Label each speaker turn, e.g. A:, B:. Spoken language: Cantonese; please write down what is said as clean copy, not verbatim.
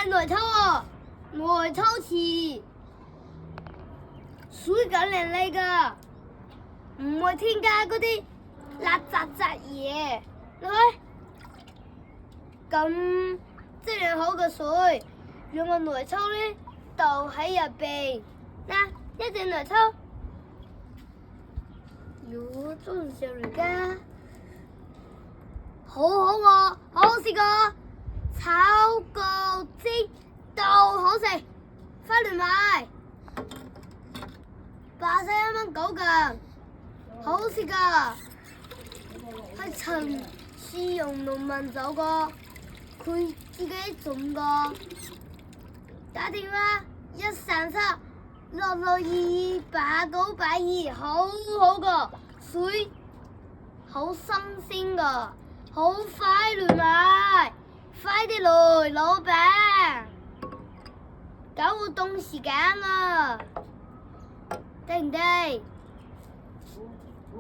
A: 係內抽喎，內抽池，水咁靚麗㗎，唔會添加嗰啲垃圾嘢。你睇咁質量好嘅水，用個內抽咧倒喺入邊，嗱一隻內抽，喲真係嚟㗎，好好喎，好好食個炒角蒸都好食，返嚟買81.9㗎，好好食㗎，係陳世榮農民走過，佢自己種㗎，打電話137-662-8982，好好㗎，水好新鮮㗎，好快嚟買，快啲來老闆，搞活動時間啊，得唔得？